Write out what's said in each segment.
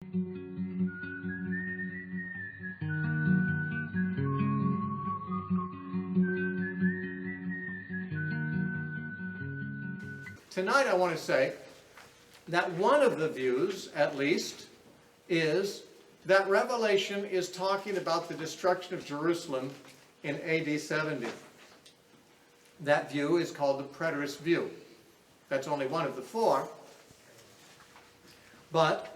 Tonight I want to say that one of the views, at least, is that Revelation is talking about the destruction of Jerusalem in AD 70. That view is called the Preterist view. That's only one of the four, but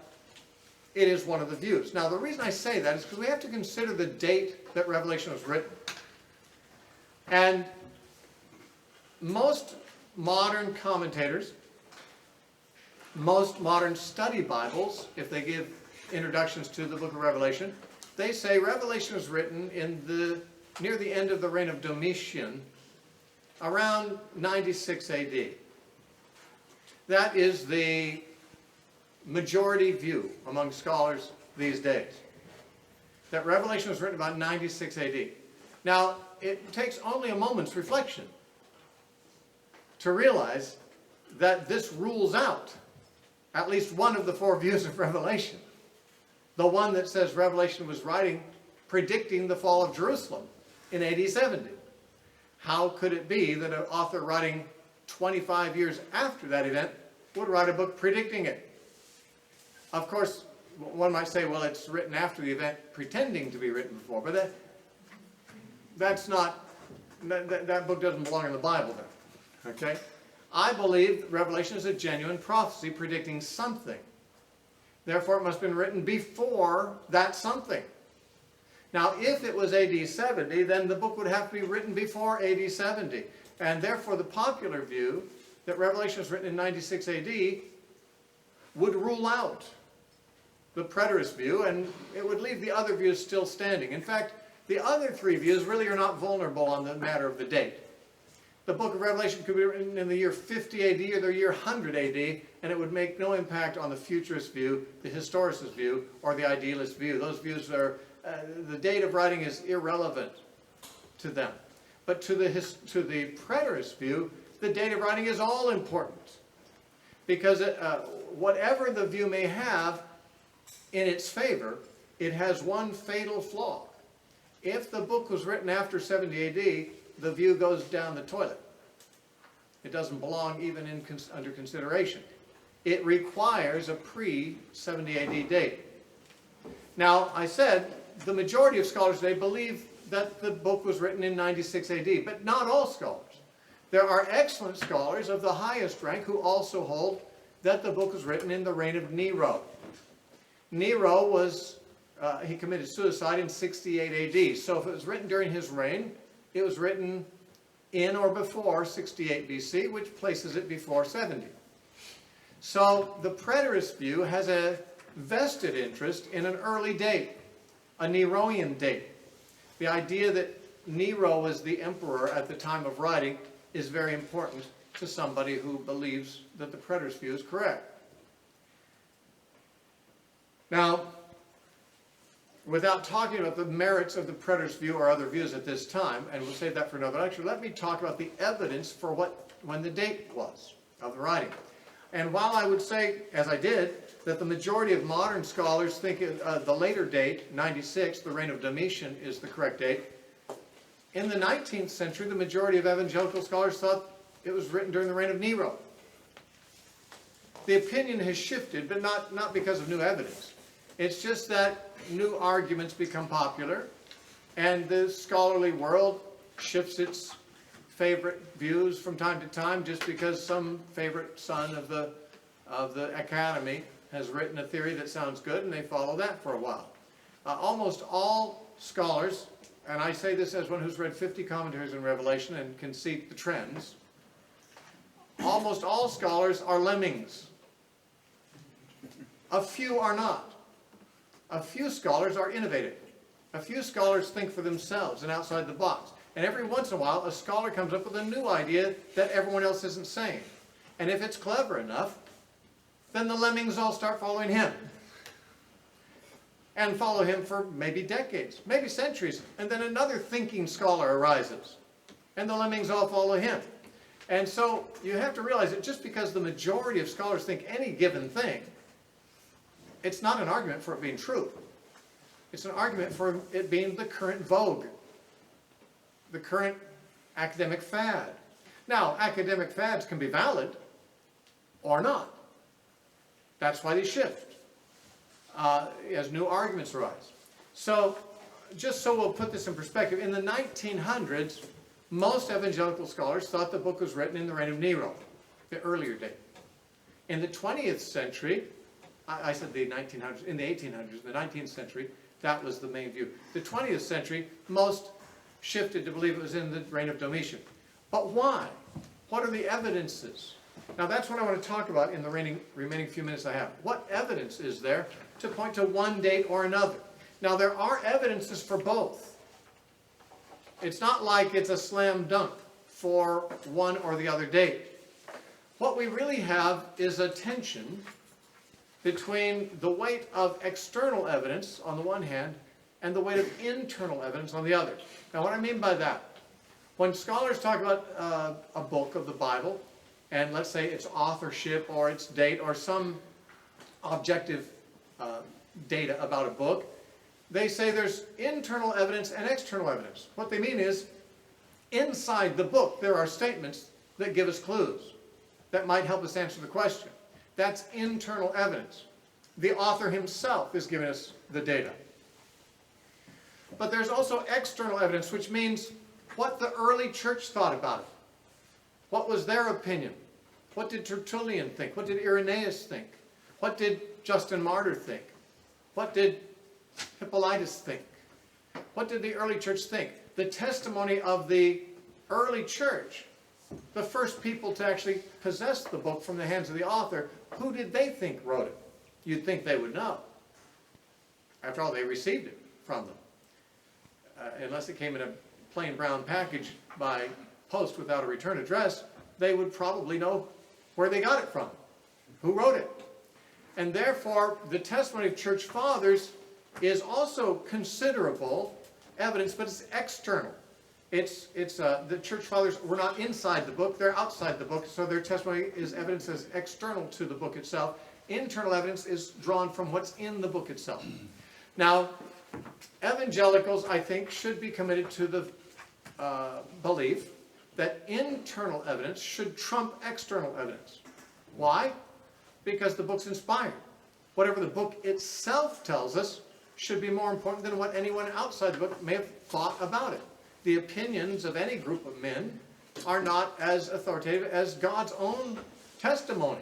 it is one of the views. Now, the reason I say that is because we have to consider the date that Revelation was written. And most modern commentators, most modern study Bibles, if they give introductions to the book of Revelation, they say Revelation was written near the end of the reign of Domitian, around 96 AD. That is the majority view among scholars these days, that Revelation was written about 96 AD. Now, it takes only a moment's reflection to realize that this rules out at least one of the four views of Revelation. The one that says Revelation was writing, predicting the fall of Jerusalem in AD 70. How could it be that an author writing 25 years after that event would write a book predicting it? Of course, one might say, well, it's written after the event, pretending to be written before, but that book doesn't belong in the Bible then, okay? I believe Revelation is a genuine prophecy predicting something. Therefore, it must have been written before that something. Now, if it was AD 70, then the book would have to be written before AD 70. And therefore, the popular view that Revelation was written in 96 AD would rule out the preterist view, and it would leave the other views still standing. In fact, the other three views really are not vulnerable on the matter of the date. The book of Revelation could be written in the year 50 AD or the year 100 AD, and it would make no impact on the Futurist view, the Historicist view, or the Idealist view. Those views are, the date of writing is irrelevant to them. But to the Preterist view, the date of writing is all important. Because whatever the view may have in its favor, it has one fatal flaw. If the book was written after 70 AD, the view goes down the toilet. It doesn't belong even under consideration. It requires a pre-70 AD date. Now, I said the majority of scholars today believe that the book was written in 96 AD, but not all scholars. There are excellent scholars of the highest rank who also hold that the book was written in the reign of Nero. Nero was, he committed suicide in 68 AD, so if it was written during his reign, it was written in or before 68 BC, which places it before 70. So the preterist view has a vested interest in an early date, a Neroian date. The idea that Nero was the emperor at the time of writing is very important to somebody who believes that the preterist view is correct. Now, without talking about the merits of the preterist view or other views at this time, and we'll save that for another lecture, let me talk about the evidence for when the date was of the writing. And while I would say, as I did, that the majority of modern scholars think the later date, 96, the reign of Domitian, is the correct date, in the 19th century, the majority of evangelical scholars thought it was written during the reign of Nero. The opinion has shifted, but not because of new evidence. It's just that new arguments become popular, and the scholarly world shifts its favorite views from time to time just because some favorite son of the academy has written a theory that sounds good, and they follow that for a while. Almost all scholars, and I say this as one who's read 50 commentaries on Revelation and can see the trends, almost all scholars are lemmings. A few are not. A few scholars are innovative. A few scholars think for themselves and outside the box. And every once in a while, a scholar comes up with a new idea that everyone else isn't saying. And if it's clever enough, then the lemmings all start following him. And follow him for maybe decades, maybe centuries. And then another thinking scholar arises. And the lemmings all follow him. And so you have to realize that just because the majority of scholars think any given thing it's not an argument for it being true. It's an argument for it being the current vogue, the current academic fad. Now, academic fads can be valid or not. That's why they shift as new arguments arise. So, just so we'll put this in perspective, in the 1900s, most evangelical scholars thought the book was written in the reign of Nero, the earlier date. In the 20th century, I said the 1900s, in the 1800s, the 19th century, that was the main view. The 20th century, most shifted to believe it was in the reign of Domitian. But why? What are the evidences? Now that's what I want to talk about in the remaining few minutes I have. What evidence is there to point to one date or another? Now there are evidences for both. It's not like it's a slam dunk for one or the other date. What we really have is a tension between the weight of external evidence on the one hand and the weight of internal evidence on the other. Now what I mean by that, when scholars talk about a book of the Bible, and let's say its authorship or its date or some objective data about a book, they say there's internal evidence and external evidence. What they mean is, inside the book there are statements that give us clues that might help us answer the question. That's internal evidence. The author himself is giving us the data. But there's also external evidence, which means what the early church thought about it. What was their opinion? What did Tertullian think? What did Irenaeus think? What did Justin Martyr think? What did Hippolytus think? What did the early church think? The testimony of the early church, the first people to actually possess the book from the hands of the author, who did they think wrote it? You'd think they would know. After all, they received it from them. Unless it came in a plain brown package by post without a return address, they would probably know where they got it from, who wrote it. And therefore, the testimony of church fathers is also considerable evidence, but it's external. The church fathers were not inside the book, they're outside the book, so their testimony is evidence as external to the book itself. Internal evidence is drawn from what's in the book itself. Now, evangelicals, I think, should be committed to the belief that internal evidence should trump external evidence. Why? Because the book's inspired. Whatever the book itself tells us should be more important than what anyone outside the book may have thought about it. The opinions of any group of men are not as authoritative as God's own testimony.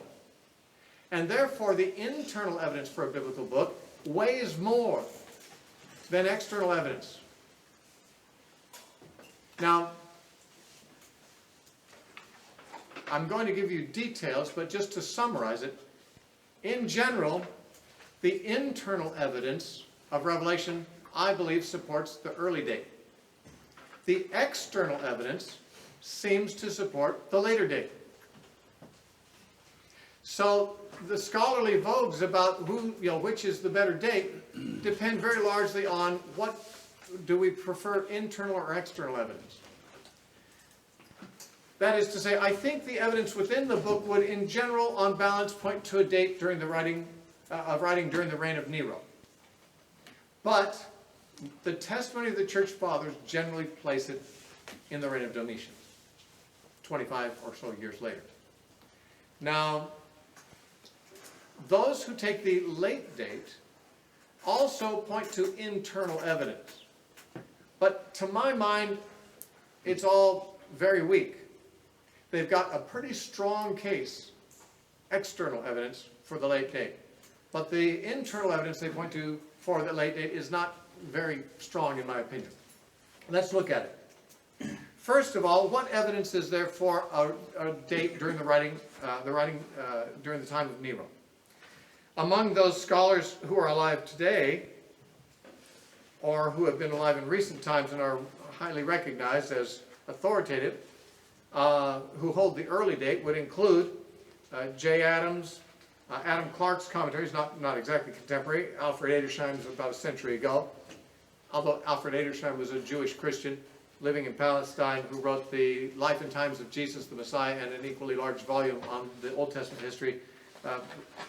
And therefore, the internal evidence for a biblical book weighs more than external evidence. Now, I'm going to give you details, but just to summarize it, in general, the internal evidence of Revelation, I believe, supports the early date. The external evidence seems to support the later date. So the scholarly vogues about which is the better date depend very largely on what do we prefer, internal or external evidence. That is to say, I think the evidence within the book would, in general, on balance, point to a date during the writing during the reign of Nero. But the testimony of the church fathers generally place it in the reign of Domitian, 25 or so years later. Now, those who take the late date also point to internal evidence. But to my mind, it's all very weak. They've got a pretty strong case, external evidence, for the late date. But the internal evidence they point to for the late date is not very strong, in my opinion. Let's look at it. First of all, what evidence is there for a date during during the time of Nero? Among those scholars who are alive today, or who have been alive in recent times and are highly recognized as authoritative, who hold the early date, would include J. Adams, Adam Clark's commentaries, not exactly contemporary. Alfred Edersheim was about a century ago. Although Alfred Edersheim was a Jewish Christian living in Palestine who wrote the Life and Times of Jesus the Messiah and an equally large volume on the Old Testament history.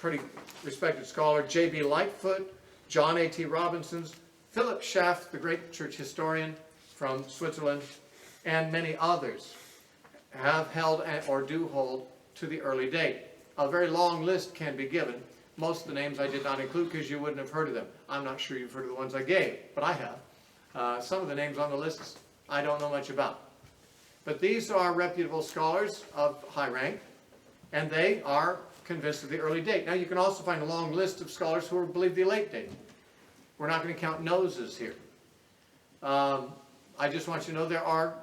pretty respected scholar, J.B. Lightfoot, John A.T. Robinson, Philip Schaff, the great church historian from Switzerland, and many others have held or do hold to the early date. A very long list can be given. Most of the names I did not include because you wouldn't have heard of them. I'm not sure you've heard of the ones I gave, but I have. Some of the names on the list I don't know much about. But these are reputable scholars of high rank, and they are convinced of the early date. Now you can also find a long list of scholars who believe the late date. We're not going to count noses here. I just want you to know there are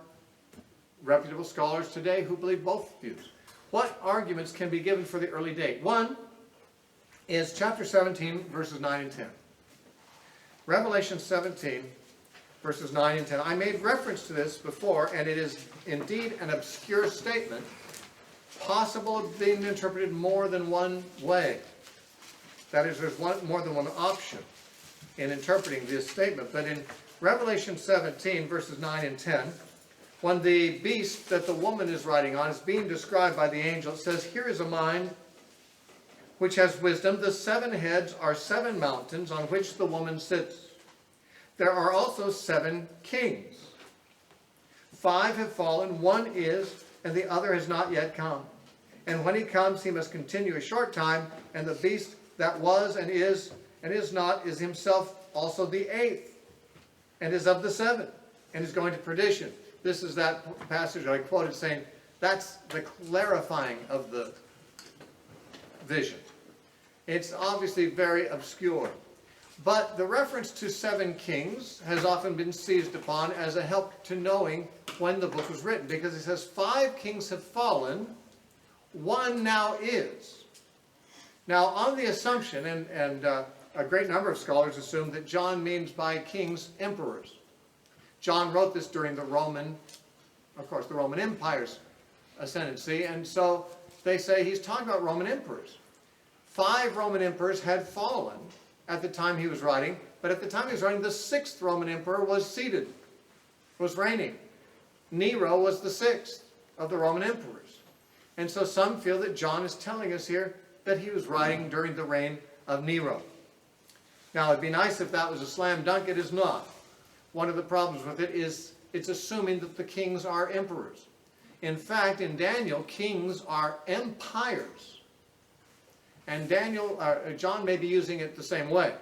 reputable scholars today who believe both views. What arguments can be given for the early date? One is chapter 17, verses 9 and 10. Revelation 17, verses 9 and 10. I made reference to this before, and it is indeed an obscure statement, possible of being interpreted more than one way. That is, there's more than one option in interpreting this statement. But in Revelation 17, verses 9 and 10, when the beast that the woman is riding on is being described by the angel, it says, "Here is a mind which has wisdom. The 7 heads are 7 mountains on which the woman sits. There are also 7 kings. 5 have fallen, 1 is, and the other has not yet come. And when he comes, he must continue a short time, and the beast that was and is not is himself also the 8th, and is of the 7, and is going to perdition." This is that passage I quoted saying that's the clarifying of the vision. It's obviously very obscure. But the reference to 7 kings has often been seized upon as a help to knowing when the book was written, because it says 5 kings have fallen, 1 now is. Now, on the assumption, and a great number of scholars assume that John means by kings, emperors. John wrote this during the Roman Empire's ascendancy, and so they say he's talking about Roman emperors. 5 Roman emperors had fallen at the time he was writing, but at the time he was writing, the 6th Roman emperor was seated, was reigning. Nero was the 6th of the Roman emperors. And so some feel that John is telling us here that he was writing during the reign of Nero. Now, it'd be nice if that was a slam dunk. It is not. One of the problems with it is it's assuming that the kings are emperors. In fact, in Daniel, kings are empires. And John may be using it the same way.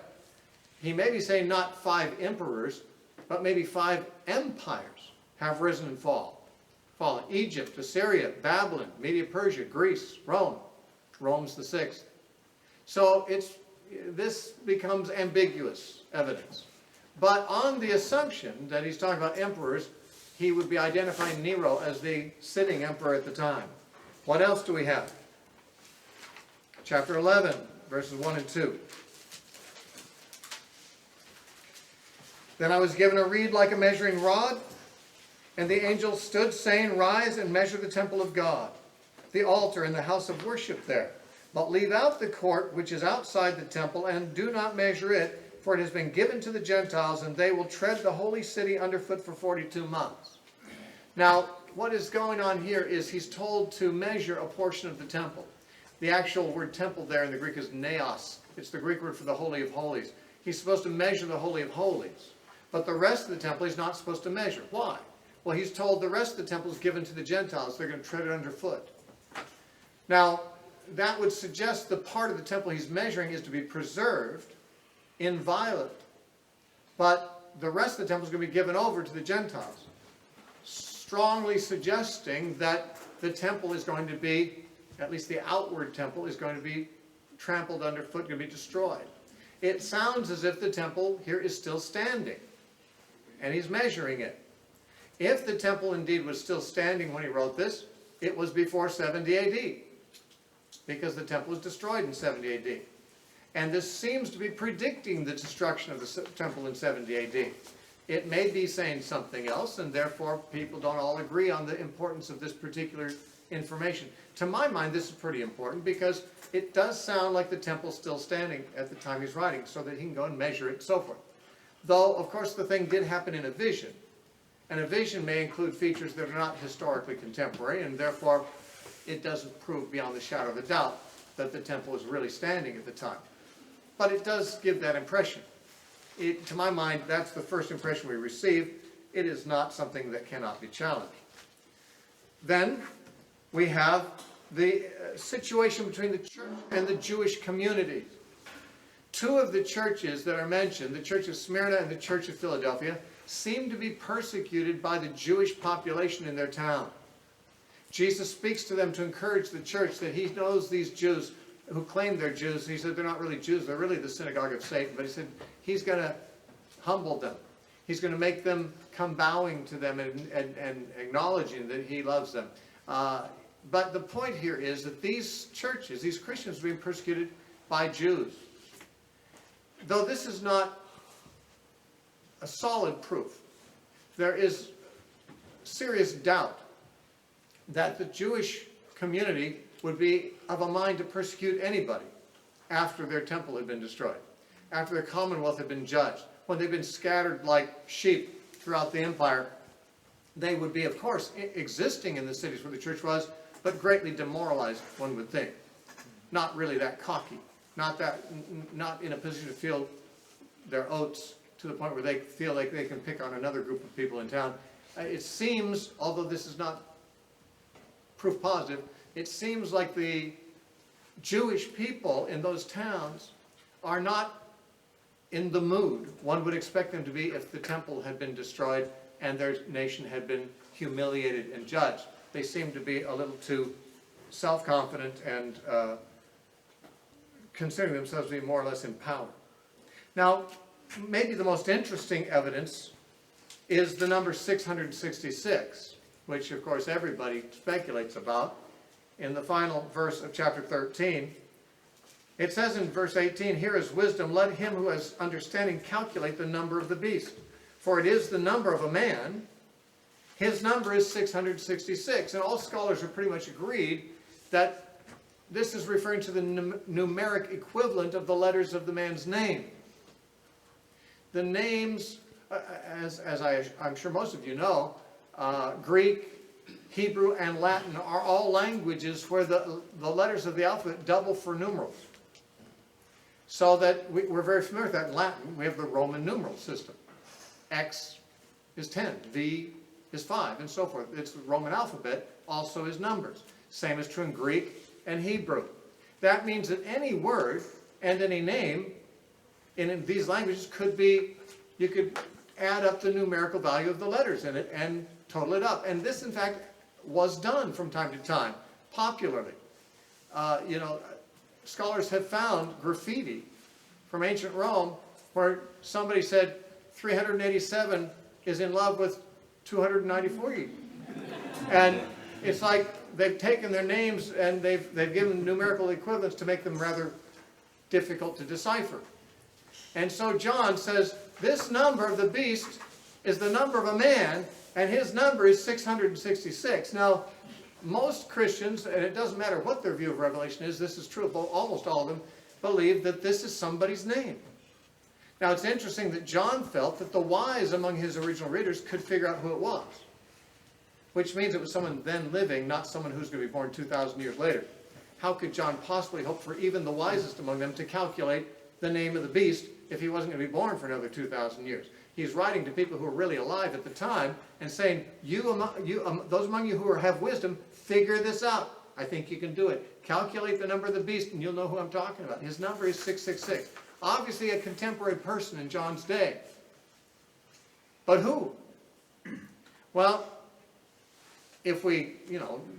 He may be saying not 5 emperors, but maybe 5 empires have risen and fallen. Egypt, Assyria, Babylon, Media Persia, Greece, Rome. Rome's the 6th. So this becomes ambiguous evidence. But on the assumption that he's talking about emperors, he would be identifying Nero as the sitting emperor at the time. What else do we have? Chapter 11, verses 1 and 2. "Then I was given a reed like a measuring rod, and the angel stood, saying, 'Rise and measure the temple of God, the altar and the house of worship there. But leave out the court which is outside the temple, and do not measure it, for it has been given to the Gentiles, and they will tread the holy city underfoot for 42 months. Now, what is going on here is he's told to measure a portion of the temple. The actual word temple there in the Greek is naos. It's the Greek word for the Holy of Holies. He's supposed to measure the Holy of Holies. But the rest of the temple he's not supposed to measure. Why? Well, he's told the rest of the temple is given to the Gentiles. They're going to tread it underfoot. Now, that would suggest the part of the temple he's measuring is to be preserved, inviolate. But the rest of the temple is going to be given over to the Gentiles, strongly suggesting that the temple is going to be, at least the outward temple, is going to be trampled underfoot, going to be destroyed. It sounds as if the temple here is still standing, and he's measuring it. If the temple indeed was still standing when he wrote this, it was before 70 AD, because the temple was destroyed in 70 AD. And this seems to be predicting the destruction of the temple in 70 AD. It may be saying something else, and therefore people don't all agree on the importance of this particular information. To my mind, this is pretty important because it does sound like the temple's still standing at the time he's writing, so that he can go and measure it and so forth. Though, of course, the thing did happen in a vision. And a vision may include features that are not historically contemporary, and therefore it doesn't prove beyond the shadow of a doubt that the temple was really standing at the time. But it does give that impression. To my mind, that's the first impression we receive. It is not something that cannot be challenged. Then we have the situation between the church and the Jewish community. Two of the churches that are mentioned, the Church of Smyrna and the Church of Philadelphia, seem to be persecuted by the Jewish population in their town. Jesus speaks to them to encourage the church that he knows these Jews who claim they're Jews. He said they're not really Jews, they're really the synagogue of Satan. But he said he's going to humble them. He's going to make them come bowing to them and acknowledging that he loves them. But the point here is that these churches, these Christians, are being persecuted by Jews. Though this is not a solid proof, there is serious doubt that the Jewish community would be of a mind to persecute anybody after their temple had been destroyed, after their commonwealth had been judged. When they've been scattered like sheep throughout the empire, they would be, of course, existing in the cities where the church was, but greatly demoralized, one would think. Not really that cocky, not in a position to feel their oats to the point where they feel like they can pick on another group of people in town. It seems, although this is not proof positive, it seems like the Jewish people in those towns are not in the mood one would expect them to be if the temple had been destroyed and their nation had been humiliated and judged. They seem to be a little too self-confident and considering themselves to be more or less in power. Now, maybe the most interesting evidence is the number 666, which of course everybody speculates about. In the final verse of chapter 13, it says in verse 18, "Here is wisdom, let him who has understanding calculate the number of the beast. For it is the number of a man, his number is 666. And all scholars are pretty much agreed that this is referring to the numeric equivalent of the letters of the man's name. The names, as I'm sure most of you know, Greek, Hebrew, and Latin are all languages where the letters of the alphabet double for numerals. So that we're very familiar with that. In Latin, we have the Roman numeral system. X is 10, V is 5, and so forth. It's the Roman alphabet, also is numbers. Same is true in Greek and Hebrew. That means that any word and any name in these languages could be, you could add up the numerical value of the letters in it and total it up. And this, in fact, was done from time to time, popularly. Scholars have found graffiti from ancient Rome where somebody said 387 is in love with 294. And it's like they've taken their names and they've given numerical equivalents to make them rather difficult to decipher. And so John says, this number of the beast is the number of a man, and his number is 666. Now, most Christians, and it doesn't matter what their view of Revelation is, this is true of almost all of them, believe that this is somebody's name. Now, it's interesting that John felt that the wise among his original readers could figure out who it was, which means it was someone then living, not someone who's going to be born 2,000 years later. How could John possibly hope for even the wisest among them to calculate the name of the beast if he wasn't going to be born for another 2,000 years? He's writing to people who were really alive at the time and saying, those among you who have wisdom, figure this out. I think you can do it. Calculate the number of the beast and you'll know who I'm talking about. His number is 666. Obviously a contemporary person in John's day. But who? Well, if we,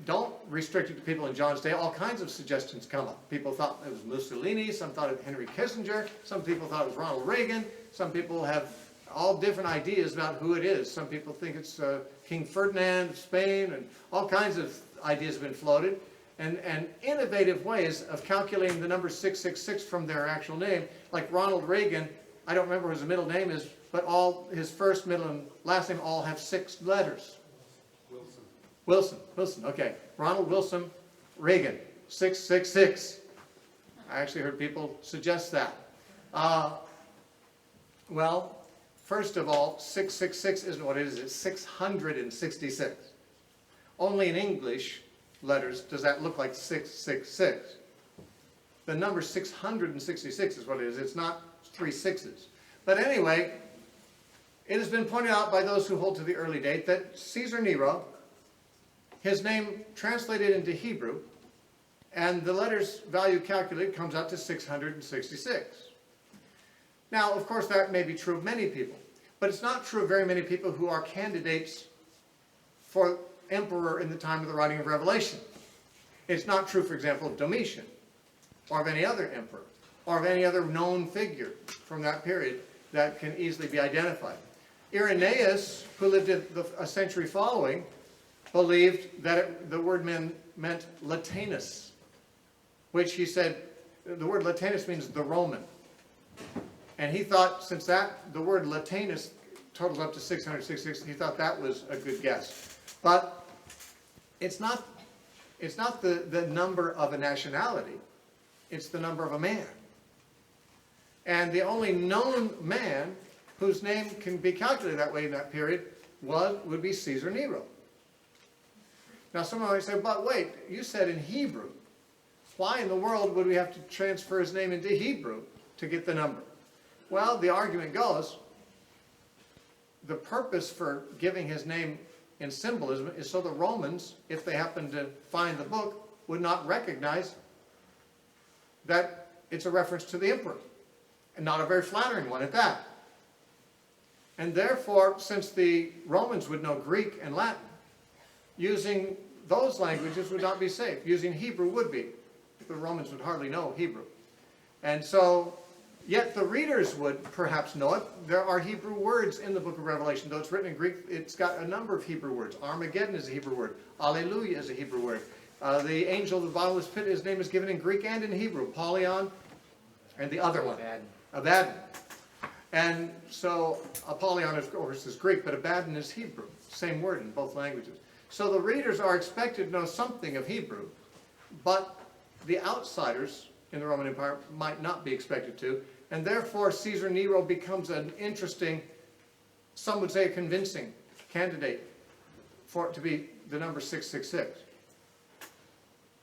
don't restrict it to people in John's day, all kinds of suggestions come up. People thought it was Mussolini, some thought it was Henry Kissinger, some people thought it was Ronald Reagan, some people have all different ideas about who it is. Some people think it's King Ferdinand of Spain, and all kinds of ideas have been floated. And innovative ways of calculating the number 666 from their actual name, like Ronald Reagan, I don't remember what his middle name is, but all his first, middle, and last name all have 6 letters. Wilson, okay. Ronald Wilson Reagan, 666. I actually heard people suggest that. Well, first of all, 666 isn't what it is. It's 666. Only in English letters does that look like 666. The number 666 is what it is. It's not 3 sixes. But anyway, it has been pointed out by those who hold to the early date that Caesar Nero, his name translated into Hebrew, and the letters value calculated comes out to 666. Now, of course, that may be true of many people, but it's not true of very many people who are candidates for emperor in the time of the writing of Revelation. It's not true, for example, of Domitian, or of any other emperor, or of any other known figure from that period that can easily be identified. Irenaeus, who lived a century following, believed that the word meant Latinus, which he said, the word Latinus means the Roman. And he thought, since the word Latinus totals up to 666, he thought that was a good guess. But it's not the number of a nationality, it's the number of a man. And the only known man whose name can be calculated that way in that period would be Caesar Nero. Now someone might say, but wait, you said in Hebrew. Why in the world would we have to transfer his name into Hebrew to get the number? Well, the argument goes, the purpose for giving his name in symbolism is so the Romans, if they happen to find the book, would not recognize that it's a reference to the emperor, and not a very flattering one at that. And therefore, since the Romans would know Greek and Latin, using those languages would not be safe. Using Hebrew would be. The Romans would hardly know Hebrew. And so, yet the readers would perhaps know it. There are Hebrew words in the book of Revelation. Though it's written in Greek, it's got a number of Hebrew words. Armageddon is a Hebrew word. Alleluia is a Hebrew word. The angel of the bottomless pit, his name is given in Greek and in Hebrew. Apollyon, and the other one. Abaddon. And so Apollyon, of course, is Greek, but Abaddon is Hebrew. Same word in both languages. So the readers are expected to know something of Hebrew, but the outsiders in the Roman Empire might not be expected to, and therefore Caesar Nero becomes an interesting, some would say a convincing candidate for it to be the number 666.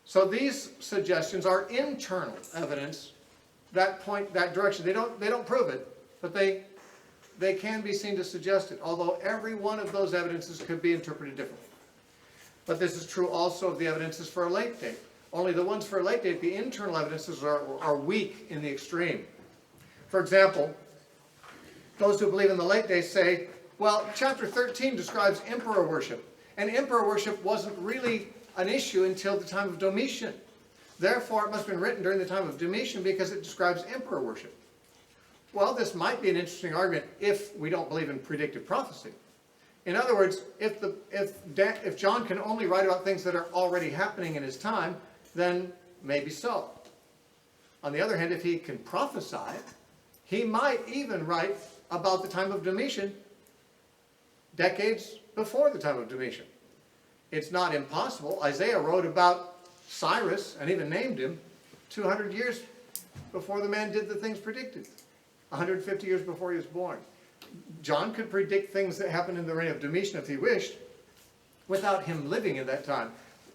So these suggestions are internal evidence that point that direction. They don't prove it, but they can be seen to suggest it, although every one of those evidences could be interpreted differently. But this is true also of the evidences for a late date. Only the ones for a late date, the internal evidences are weak in the extreme. For example, those who believe in the late days say, well, chapter 13 describes emperor worship, and emperor worship wasn't really an issue until the time of Domitian. Therefore, it must have been written during the time of Domitian because it describes emperor worship. Well, this might be an interesting argument if we don't believe in predictive prophecy. In other words, if John can only write about things that are already happening in his time, then maybe so. On the other hand, if he can prophesy, he might even write about the time of Domitian decades before the time of Domitian. It's not impossible. Isaiah wrote about Cyrus, and even named him, 200 years before the man did the things predicted. 150 years before he was born. John could predict things that happened in the reign of Domitian if he wished, without him living in that time.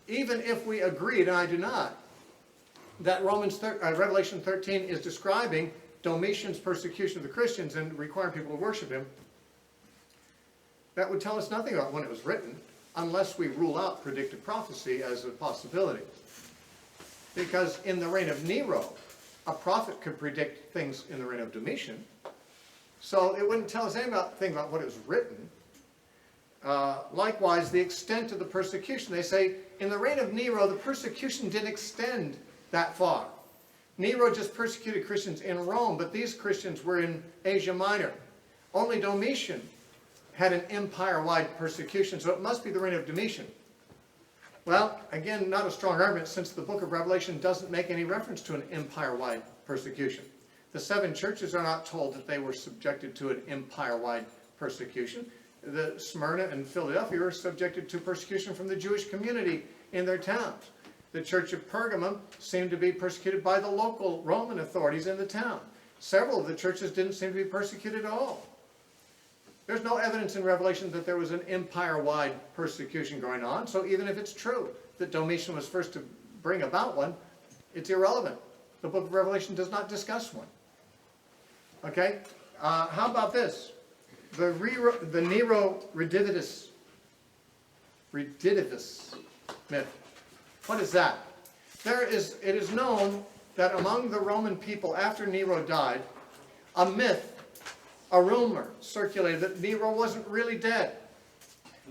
Even if we agreed, and I do not, that Revelation 13 is describing Domitian's persecution of the Christians and requiring people to worship him, that would tell us nothing about when it was written, unless we rule out predictive prophecy as a possibility. Because in the reign of Nero, a prophet could predict things in the reign of Domitian, so it wouldn't tell us anything about what it was written. Likewise, the extent of the persecution. They say, in the reign of Nero, the persecution didn't extend that far. Nero just persecuted Christians in Rome, but these Christians were in Asia Minor. Only Domitian had an empire-wide persecution, so it must be the reign of Domitian. Well, again, not a strong argument, since the book of Revelation doesn't make any reference to an empire-wide persecution. The 7 churches are not told that they were subjected to an empire-wide persecution. The Smyrna and Philadelphia were subjected to persecution from the Jewish community in their towns. The Church of Pergamum seemed to be persecuted by the local Roman authorities in the town. Several of the churches didn't seem to be persecuted at all. There's no evidence in Revelation that there was an empire-wide persecution going on, so even if it's true that Domitian was first to bring about one, it's irrelevant. The book of Revelation does not discuss one. Okay? How about this? The Nero redivivus myth. What is that? It is known that among the Roman people after Nero died, a myth, a rumor circulated that Nero wasn't really dead.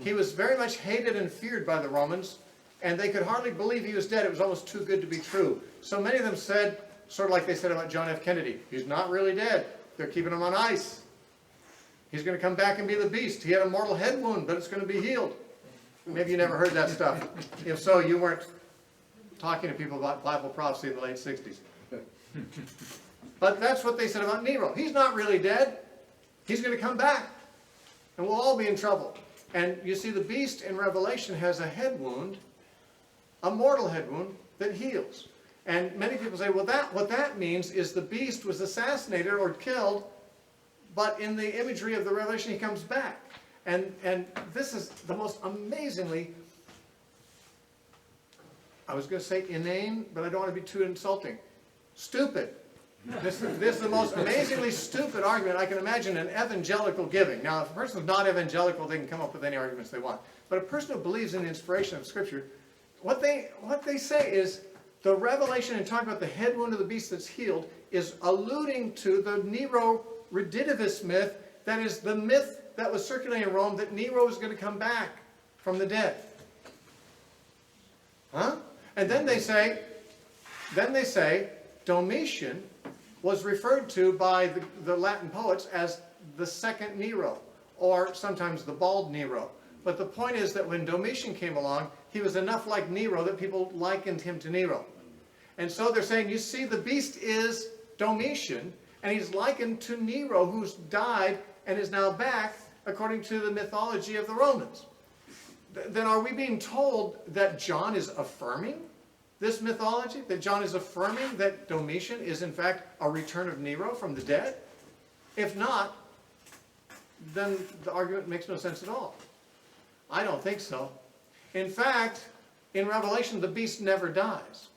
He was very much hated and feared by the Romans, and they could hardly believe he was dead. It was almost too good to be true. So many of them said, sort of like they said about John F. Kennedy, he's not really dead. They're keeping him on ice. He's going to come back and be the beast. He had a mortal head wound, but it's going to be healed. Maybe you never heard that stuff. If so, you weren't talking to people about Bible prophecy in the late 60s. But that's what they said about Nero. He's not really dead. He's going to come back. And we'll all be in trouble. And you see, the beast in Revelation has a head wound, a mortal head wound, that heals. And many people say, well, what that means is the beast was assassinated or killed, but in the imagery of the Revelation, he comes back. And this is the most amazingly, I was going to say inane, but I don't want to be too insulting, stupid. This is the most amazingly stupid argument I can imagine an evangelical giving. Now, if a person is not evangelical, they can come up with any arguments they want. But a person who believes in the inspiration of Scripture, what they say is the Revelation and talking about the head wound of the beast that's healed is alluding to the Nero redivivus myth, that is the myth that was circulating in Rome that Nero is going to come back from the dead. Huh? And then they say Domitian was referred to by the Latin poets as the second Nero, or sometimes the bald Nero. But the point is that when Domitian came along, he was enough like Nero that people likened him to Nero. And so they're saying, you see, the beast is Domitian, and he's likened to Nero, who's died and is now back, according to the mythology of the Romans. Then are we being told that John is affirming this mythology? That John is affirming that Domitian is in fact a return of Nero from the dead? If not, then the argument makes no sense at all. I don't think so. In fact, in Revelation, the beast never dies.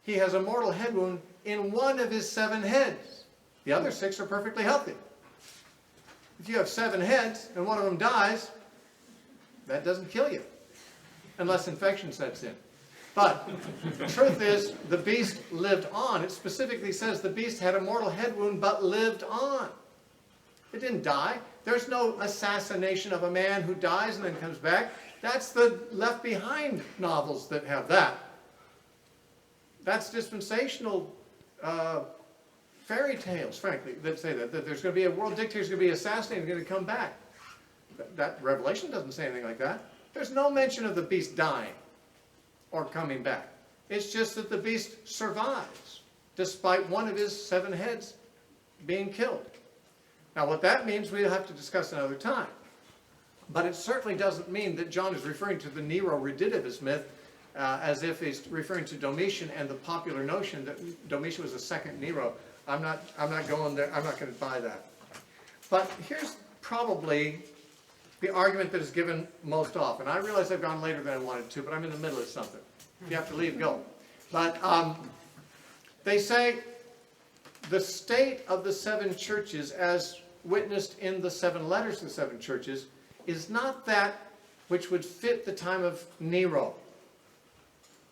He has a mortal head wound in one of his 7 heads. The other 6 are perfectly healthy. If you have 7 heads and one of them dies, that doesn't kill you, unless infection sets in. But the truth is, the beast lived on. It specifically says the beast had a mortal head wound, but lived on. It didn't die. There's no assassination of a man who dies and then comes back. That's the Left Behind novels that have that. That's dispensational fairy tales, frankly, that say that there's going to be a world dictator who's going to be assassinated and going to come back. That Revelation doesn't say anything like that. There's no mention of the beast dying or coming back. It's just that the beast survives, despite one of his 7 heads being killed. Now, what that means, we'll have to discuss another time. But it certainly doesn't mean that John is referring to the Nero redivivus myth as if he's referring to Domitian and the popular notion that Domitian was a second Nero. I'm not going there. I'm not going to buy that. But here's probably the argument that is given most often. I realize I've gone later than I wanted to, but I'm in the middle of something. If you have to leave, go. But they say the state of the 7 churches as witnessed in the 7 letters to the 7 churches is not that which would fit the time of Nero.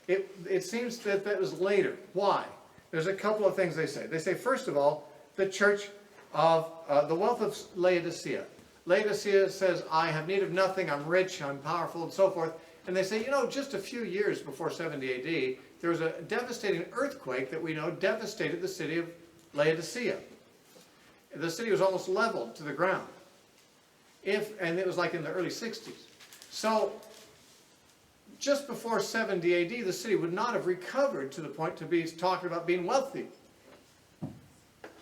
It seems that that was later. Why? There's a couple of things they say. They say, first of all, the church of the wealth of Laodicea. Laodicea says, I have need of nothing, I'm rich, I'm powerful, and so forth. And they say, just a few years before 70 AD, there was a devastating earthquake that we know devastated the city of Laodicea. The city was almost leveled to the ground. And it was like in the early 60s. So, just before 70 AD, the city would not have recovered to the point to be talking about being wealthy.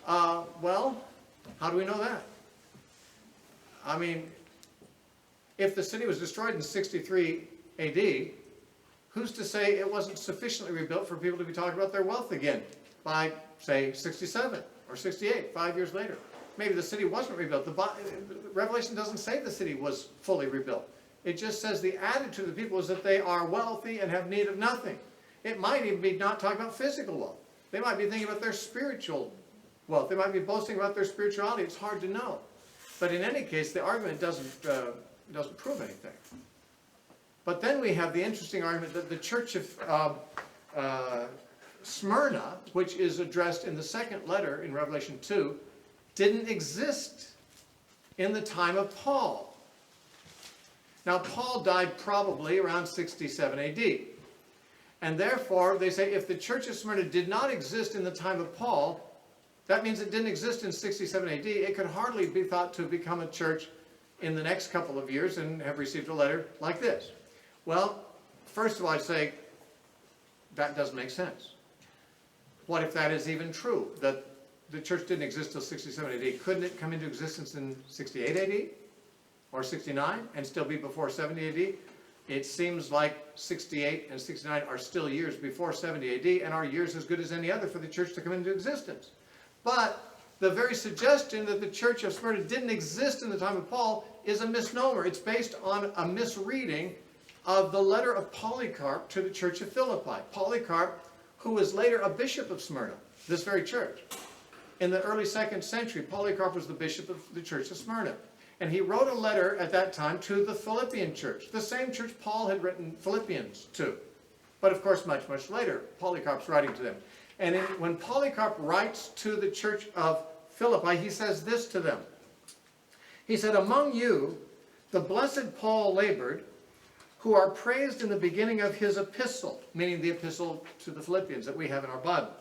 Well, how do we know that? I mean, if the city was destroyed in 63 AD, who's to say it wasn't sufficiently rebuilt for people to be talking about their wealth again by, say, 67 or 68, 5 years later? Maybe the city wasn't rebuilt. Revelation doesn't say the city was fully rebuilt. It just says the attitude of the people is that they are wealthy and have need of nothing. It might even be not talking about physical wealth. They might be thinking about their spiritual wealth. They might be boasting about their spirituality. It's hard to know. But in any case, the argument doesn't prove anything. But then we have the interesting argument that the Church of Smyrna, which is addressed in the second letter in Revelation 2, didn't exist in the time of Paul. Now, Paul died probably around 67 AD. And therefore, they say if the Church of Smyrna did not exist in the time of Paul, that means it didn't exist in 67 AD. It could hardly be thought to become a church in the next couple of years and have received a letter like this. Well, first of all, I'd say that doesn't make sense. What if that is even true, that the church didn't exist till 67 AD? Couldn't it come into existence in 68 AD or 69 and still be before 70 AD? It seems like 68 and 69 are still years before 70 AD and are years as good as any other for the church to come into existence. But the very suggestion that the Church of Smyrna didn't exist in the time of Paul is a misnomer. It's based on a misreading of the letter of Polycarp to the Church of Philippi. Polycarp, who was later a bishop of Smyrna, this very church. In the early 2nd century, Polycarp was the bishop of the Church of Smyrna. And he wrote a letter at that time to the Philippian church, the same church Paul had written Philippians to. But of course, much, much later, Polycarp's writing to them. And when Polycarp writes to the Church of Philippi, he says this to them. He said, "Among you, the blessed Paul labored, who are praised in the beginning of his epistle," meaning the epistle to the Philippians that we have in our Bible.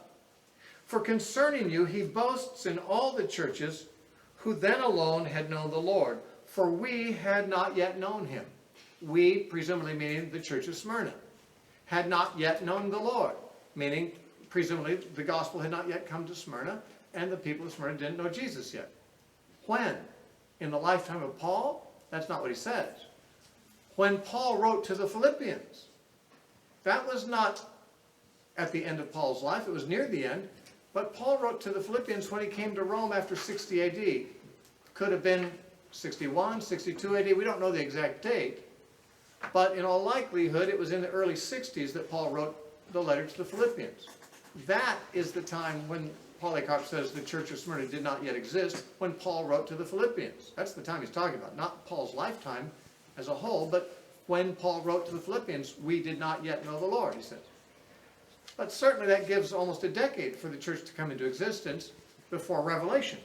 "For concerning you, he boasts in all the churches, who then alone had known the Lord, for we had not yet known him." We, presumably meaning the Church of Smyrna, had not yet known the Lord, meaning presumably the gospel had not yet come to Smyrna, and the people of Smyrna didn't know Jesus yet. When? In the lifetime of Paul? That's not what he says. When Paul wrote to the Philippians. That was not at the end of Paul's life, it was near the end, but Paul wrote to the Philippians when he came to Rome after 60 AD. Could have been 61, 62 AD, we don't know the exact date, but in all likelihood it was in the early 60s that Paul wrote the letter to the Philippians. That is the time when Polycarp says the Church of Smyrna did not yet exist, when Paul wrote to the Philippians. That's the time he's talking about, not Paul's lifetime as a whole, but when Paul wrote to the Philippians, we did not yet know the Lord, he says. But certainly that gives almost a decade for the church to come into existence before Revelation.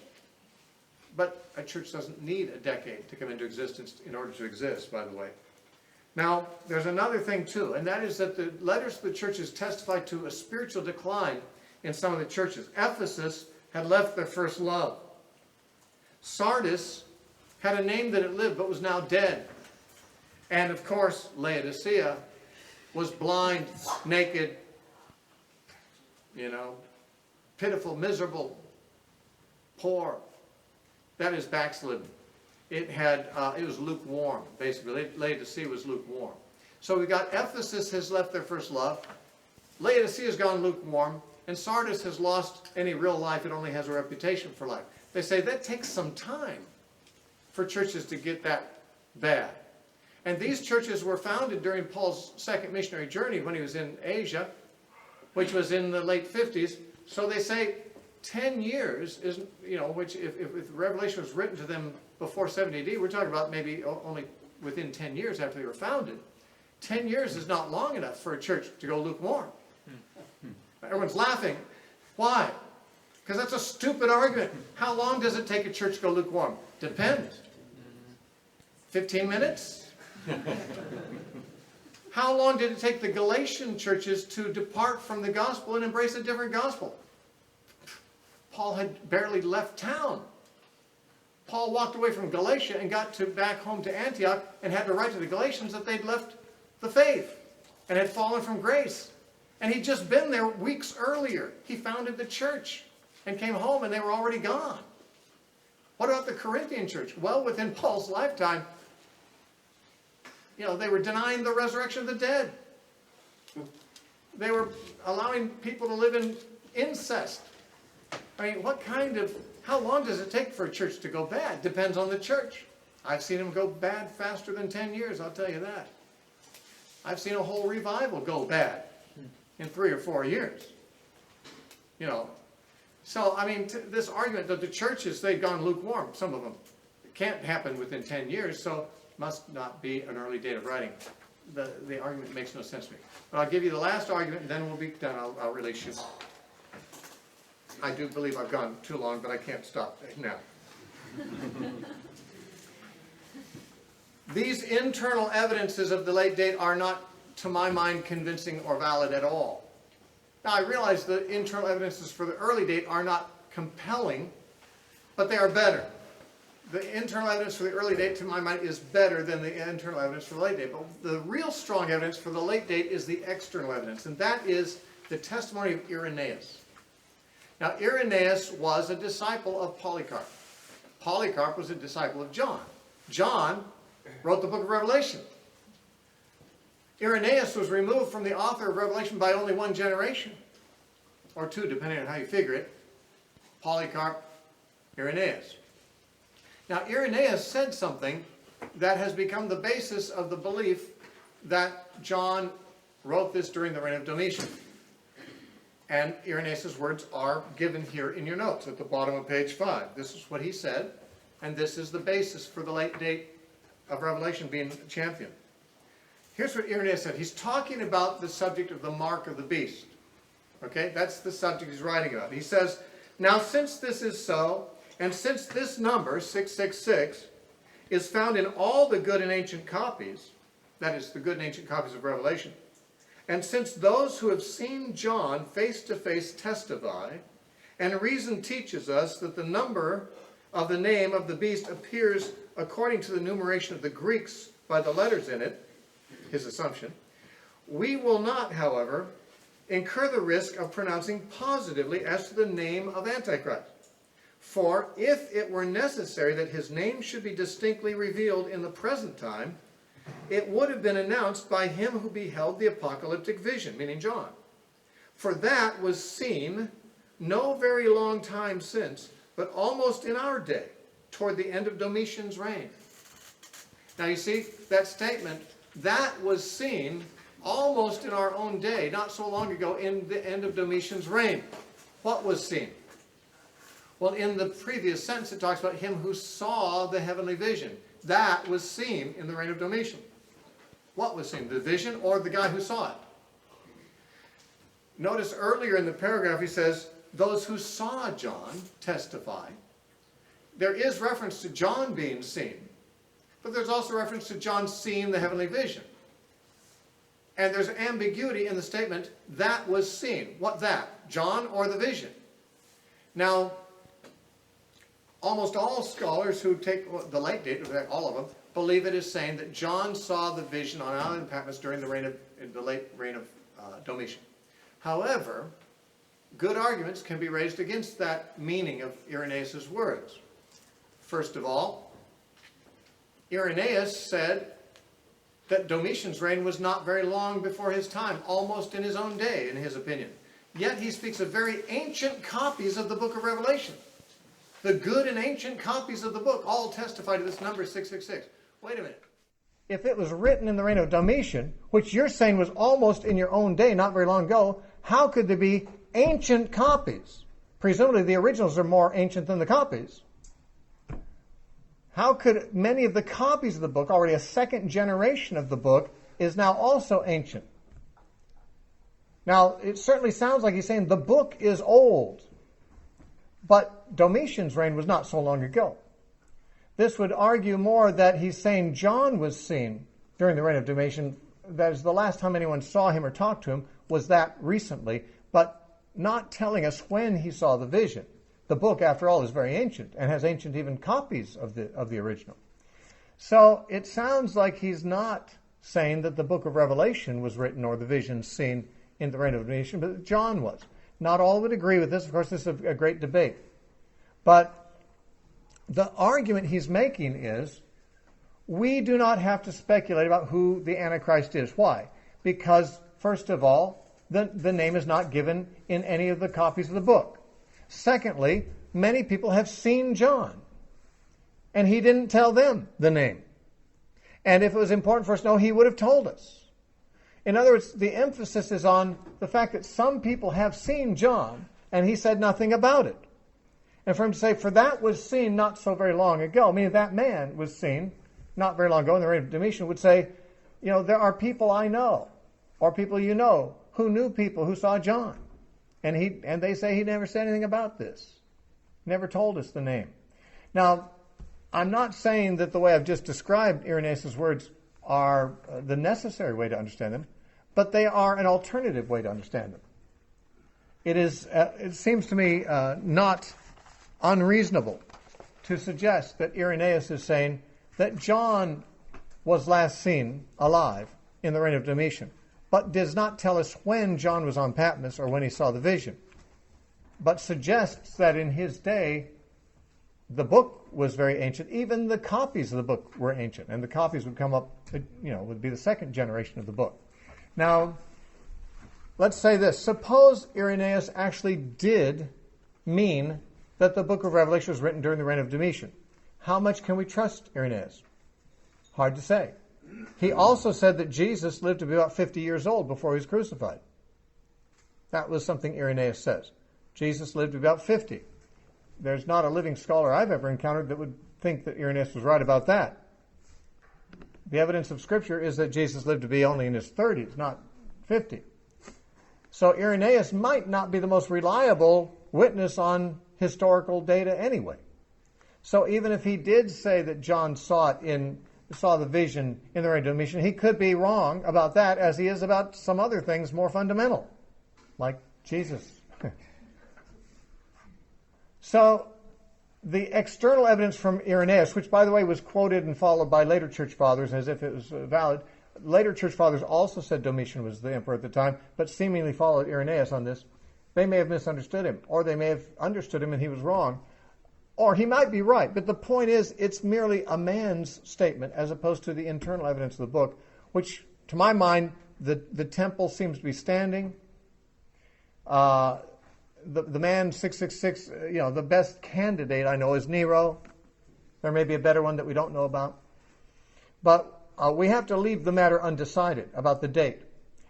But a church doesn't need a decade to come into existence in order to exist, by the way. Now, there's another thing too, and that is that the letters to the churches testify to a spiritual decline in some of the churches. Ephesus had left their first love. Sardis had a name that it lived but was now dead. And of course, Laodicea was blind, naked, pitiful, miserable, poor. That is backslidden. It was lukewarm, basically. Laodicea was lukewarm. So we got Ephesus has left their first love. Laodicea has gone lukewarm. And Sardis has lost any real life. It only has a reputation for life. They say that takes some time for churches to get that bad. And these churches were founded during Paul's second missionary journey when he was in Asia, which was in the late 50s. So they say 10 years is, which if Revelation was written to them before 70 AD, we're talking about maybe only within 10 years after they were founded. 10 years is not long enough for a church to go lukewarm. Everyone's laughing. Why? Because that's a stupid argument. How long does it take a church to go lukewarm? Depends. 15 minutes? How long did it take the Galatian churches to depart from the gospel and embrace a different gospel? Paul had barely left town. Paul walked away from Galatia and got back home to Antioch and had to write to the Galatians that they'd left the faith and had fallen from grace. And he'd just been there weeks earlier. He founded the church and came home and they were already gone. What about the Corinthian church? Well, within Paul's lifetime, they were denying the resurrection of the dead. They were allowing people to live in incest. I mean, how long does it take for a church to go bad? Depends on the church. I've seen them go bad faster than 10 years, I'll tell you that. I've seen a whole revival go bad in 3 or 4 years. You know. So, I mean, this argument that the churches, they've gone lukewarm, some of them. It can't happen within 10 years, so must not be an early date of writing. The argument makes no sense to me. But I'll give you the last argument, and then we'll be done. I'll release you. I do believe I've gone too long, but I can't stop now. These internal evidences of the late date are not, to my mind, convincing or valid at all. Now, I realize the internal evidences for the early date are not compelling, but they are better. The internal evidence for the early date, to my mind, is better than the internal evidence for the late date. But the real strong evidence for the late date is the external evidence, and that is the testimony of Irenaeus. Now, Irenaeus was a disciple of Polycarp. Polycarp was a disciple of John. John wrote the book of Revelation. Irenaeus was removed from the author of Revelation by only one generation, or two, depending on how you figure it. Polycarp, Irenaeus. Now, Irenaeus said something that has become the basis of the belief that John wrote this during the reign of Domitian. And Irenaeus' words are given here in your notes at the bottom of page 5. This is what he said, and this is the basis for the late date of Revelation being championed. Here's what Irenaeus said. He's talking about the subject of the mark of the beast. Okay, that's the subject he's writing about. He says, now since this is so, and since this number, 666, is found in all the good and ancient copies, that is, the good and ancient copies of Revelation, and since those who have seen John face to face testify, and reason teaches us that the number of the name of the beast appears according to the numeration of the Greeks by the letters in it, his assumption, we will not, however, incur the risk of pronouncing positively as to the name of Antichrist. For if it were necessary that his name should be distinctly revealed in the present time, it would have been announced by him who beheld the apocalyptic vision, meaning John. For that was seen no very long time since, but almost in our day, toward the end of Domitian's reign. Now you see, that statement, that was seen almost in our own day, not so long ago, in the end of Domitian's reign. What was seen? Well, in the previous sentence, it talks about him who saw the heavenly vision. That was seen in the reign of Domitian. What was seen? The vision or the guy who saw it? Notice earlier in the paragraph he says, those who saw John testify. There is reference to John being seen, but there's also reference to John seeing the heavenly vision. And there's ambiguity in the statement, that was seen. What that? John or the vision? Now, almost all scholars who take the late date, in fact all of them, believe it is saying that John saw the vision on Island Patmos during the late reign of Domitian. However, good arguments can be raised against that meaning of Irenaeus' words. First of all, Irenaeus said that Domitian's reign was not very long before his time, almost in his own day, in his opinion. Yet he speaks of very ancient copies of the book of Revelation. The good and ancient copies of the book all testify to this number 666. Wait a minute. If it was written in the reign of Domitian, which you're saying was almost in your own day, not very long ago, how could there be ancient copies? Presumably the originals are more ancient than the copies. How could many of the copies of the book, already a second generation of the book, is now also ancient? Now, it certainly sounds like he's saying the book is old. But Domitian's reign was not so long ago. This would argue more that he's saying John was seen during the reign of Domitian. That is, the last time anyone saw him or talked to him was that recently, but not telling us when he saw the vision. The book, after all, is very ancient and has ancient even copies of the original. So it sounds like he's not saying that the book of Revelation was written or the vision seen in the reign of Domitian, but John was. Not all would agree with this. Of course, this is a great debate. But the argument he's making is we do not have to speculate about who the Antichrist is. Why? Because, first of all, the name is not given in any of the copies of the book. Secondly, many people have seen John, and he didn't tell them the name. And if it was important for us to know, he would have told us. In other words, the emphasis is on the fact that some people have seen John, and he said nothing about it. And for him to say, for that was seen not so very long ago, meaning that man was seen not very long ago in the reign of Domitian, would say, there are people I know, or people you know, who knew people who saw John. And they say he never said anything about this. Never told us the name. Now, I'm not saying that the way I've just described Irenaeus' words are the necessary way to understand them, but they are an alternative way to understand them. It seems to me not unreasonable to suggest that Irenaeus is saying that John was last seen alive in the reign of Domitian, but does not tell us when John was on Patmos or when he saw the vision, but suggests that in his day the book was very ancient. Even the copies of the book were ancient, and the copies would come up, would be the second generation of the book. Now, let's say this. Suppose Irenaeus actually did mean that the book of Revelation was written during the reign of Domitian. How much can we trust Irenaeus? Hard to say. He also said that Jesus lived to be about 50 years old before he was crucified. That was something Irenaeus says. Jesus lived to be about 50. There's not a living scholar I've ever encountered that would think that Irenaeus was right about that. The evidence of Scripture is that Jesus lived to be only in his 30s, not 50. So Irenaeus might not be the most reliable witness on historical data anyway. So even if he did say that John saw the vision in the reign of Domitian, he could be wrong about that, as he is about some other things more fundamental, like Jesus. So the external evidence from Irenaeus, which by the way was quoted and followed by later church fathers as if it was valid, later church fathers also said Domitian was the emperor at the time, but seemingly followed Irenaeus on this. They may have misunderstood him, or they may have understood him and he was wrong, or he might be right. But the point is, it's merely a man's statement as opposed to the internal evidence of the book, which, to my mind, the temple seems to be standing. The man 666, the best candidate I know is Nero. There may be a better one that we don't know about. But we have to leave the matter undecided about the date.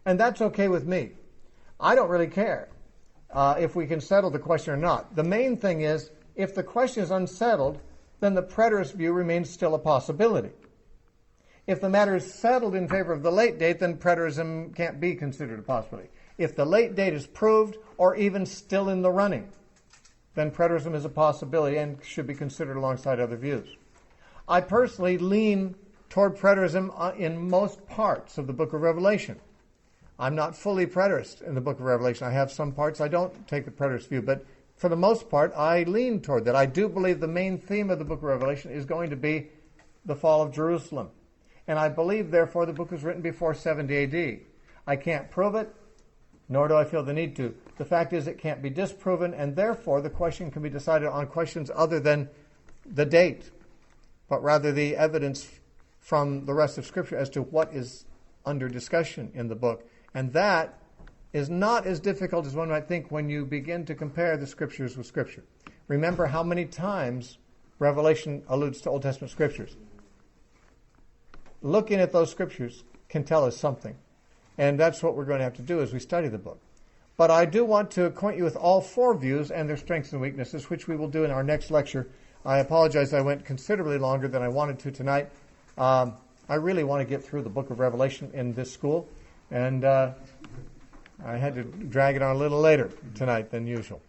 And that's okay with me. I don't really care if we can settle the question or not. The main thing is, if the question is unsettled, then the preterist view remains still a possibility. If the matter is settled in favor of the late date, then preterism can't be considered a possibility. If the late date is proved, or even still in the running, then preterism is a possibility and should be considered alongside other views. I personally lean toward preterism in most parts of the book of Revelation. I'm not fully preterist in the book of Revelation. I have some parts I don't take the preterist view, but for the most part, I lean toward that. I do believe the main theme of the book of Revelation is going to be the fall of Jerusalem. And I believe, therefore, the book was written before 70 AD. I can't prove it, nor do I feel the need to. The fact is it can't be disproven, and therefore the question can be decided on questions other than the date, but rather the evidence from the rest of Scripture as to what is under discussion in the book. And that is not as difficult as one might think when you begin to compare the Scriptures with Scripture. Remember how many times Revelation alludes to Old Testament Scriptures. Looking at those Scriptures can tell us something. And that's what we're going to have to do as we study the book. But I do want to acquaint you with all four views and their strengths and weaknesses, which we will do in our next lecture. I apologize I went considerably longer than I wanted to tonight. I really want to get through the book of Revelation in this school, and I had to drag it on a little later tonight than usual.